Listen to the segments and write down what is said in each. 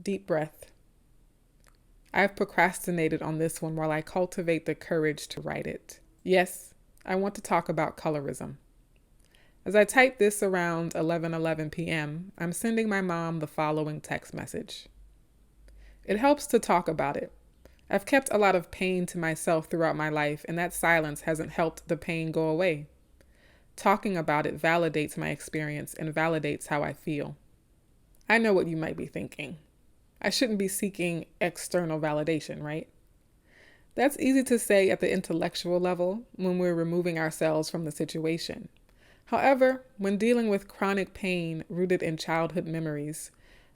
Deep breath. I've procrastinated on this one while I cultivate the courage to write it. Yes, I want to talk about colorism. As I type this around 11:11 p.m., I'm sending my mom the following text message. It helps to talk about it. I've kept a lot of pain to myself throughout my life, and that silence hasn't helped the pain go away. Talking about it validates my experience and validates how I feel. I know what you might be thinking. I shouldn't be seeking external validation, right? That's easy to say at the intellectual level when we're removing ourselves from the situation. However, when dealing with chronic pain rooted in childhood memories,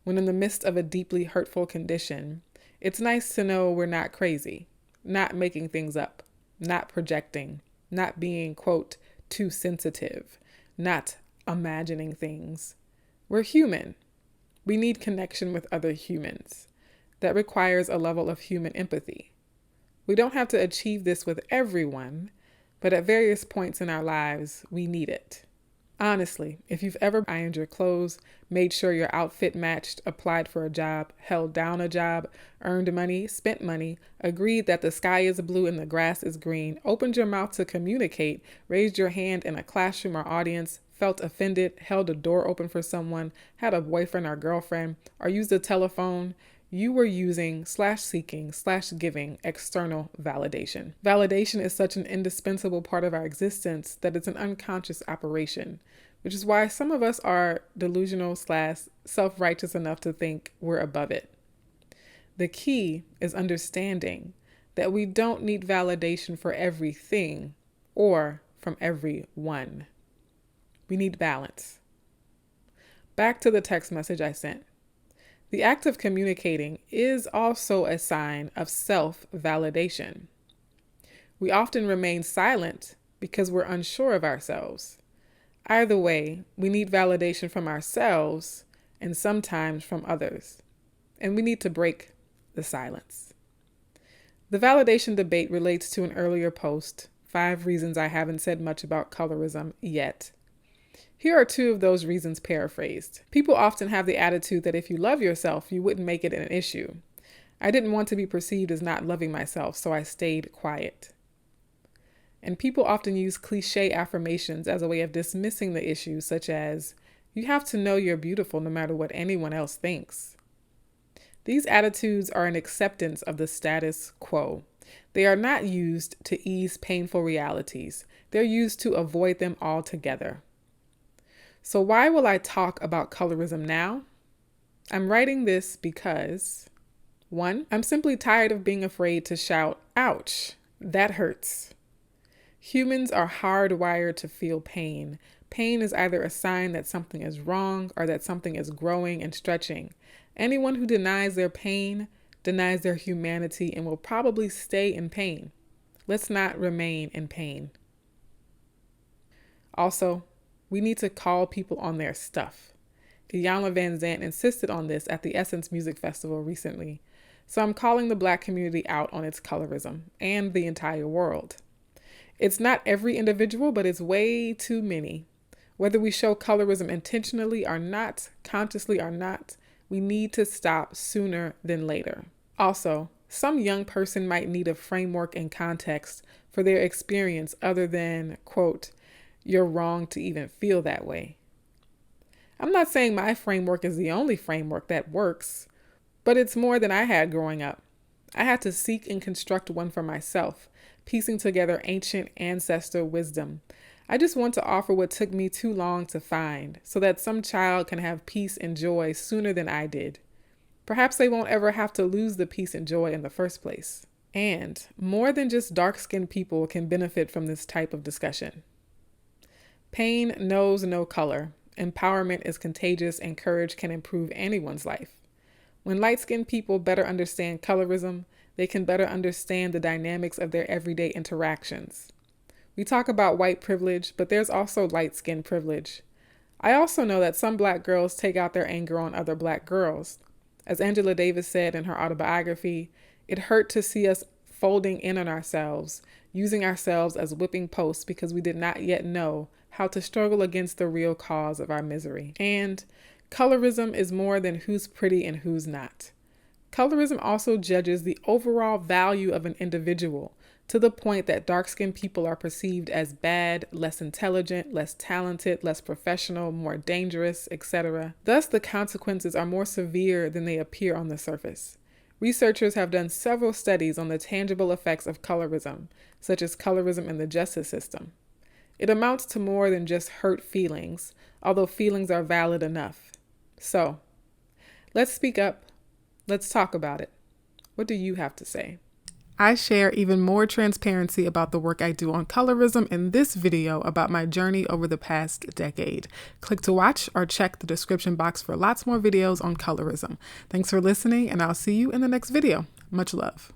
when in the midst of a deeply hurtful condition, it's nice to know we're not crazy, not making things up, not projecting, not being, quote, too sensitive, not imagining things. We're human. We need connection with other humans. That requires a level of human empathy. We don't have to achieve this with everyone, but at various points in our lives, we need it. Honestly, if you've ever ironed your clothes, made sure your outfit matched, applied for a job, held down a job, earned money, spent money, agreed that the sky is blue and the grass is green, opened your mouth to communicate, raised your hand in a classroom or audience, felt offended, held a door open for someone, had a boyfriend or girlfriend, or used a telephone, you were using /seeking/giving external validation. Validation is such an indispensable part of our existence that it's an unconscious operation, which is why some of us are delusional/self-righteous enough to think we're above it. The key is understanding that we don't need validation for everything or from everyone. We need balance. Back to the text message I sent. The act of communicating is also a sign of self-validation. We often remain silent because we're unsure of ourselves. Either way, we need validation from ourselves and sometimes from others. And we need to break the silence. The validation debate relates to an earlier post, 5 reasons I haven't said much about colorism yet. Here are 2 of those reasons paraphrased. People often have the attitude that if you love yourself, you wouldn't make it an issue. I didn't want to be perceived as not loving myself, so I stayed quiet. And people often use cliche affirmations as a way of dismissing the issue, such as, you have to know you're beautiful no matter what anyone else thinks. These attitudes are an acceptance of the status quo. They are not used to ease painful realities. They're used to avoid them altogether. So why will I talk about colorism now? I'm writing this because, 1, I'm simply tired of being afraid to shout, ouch, that hurts. Humans are hardwired to feel pain. Pain is either a sign that something is wrong or that something is growing and stretching. Anyone who denies their pain denies their humanity and will probably stay in pain. Let's not remain in pain. Also, we need to call people on their stuff. Iyanla Vanzant insisted on this at the Essence Music Festival recently, so I'm calling the Black community out on its colorism and the entire world. It's not every individual, but it's way too many. Whether we show colorism intentionally or not, consciously or not, we need to stop sooner than later. Also, some young person might need a framework and context for their experience other than, quote, you're wrong to even feel that way. I'm not saying my framework is the only framework that works, but it's more than I had growing up. I had to seek and construct one for myself, piecing together ancient ancestor wisdom. I just want to offer what took me too long to find, so that some child can have peace and joy sooner than I did. Perhaps they won't ever have to lose the peace and joy in the first place. And more than just dark-skinned people can benefit from this type of discussion. Pain knows no color. Empowerment is contagious and courage can improve anyone's life. When light-skinned people better understand colorism, they can better understand the dynamics of their everyday interactions. We talk about white privilege, but there's also light-skinned privilege. I also know that some Black girls take out their anger on other Black girls. As Angela Davis said in her autobiography, it hurt to see us folding in on ourselves, using ourselves as whipping posts because we did not yet know how to struggle against the real cause of our misery. And colorism is more than who's pretty and who's not. Colorism also judges the overall value of an individual to the point that dark-skinned people are perceived as bad, less intelligent, less talented, less professional, more dangerous, etc. Thus, the consequences are more severe than they appear on the surface. Researchers have done several studies on the tangible effects of colorism, such as colorism in the justice system. It amounts to more than just hurt feelings, although feelings are valid enough. So, let's speak up. Let's talk about it. What do you have to say? I share even more transparency about the work I do on colorism in this video about my journey over the past decade. Click to watch or check the description box for lots more videos on colorism. Thanks for listening, and I'll see you in the next video. Much love.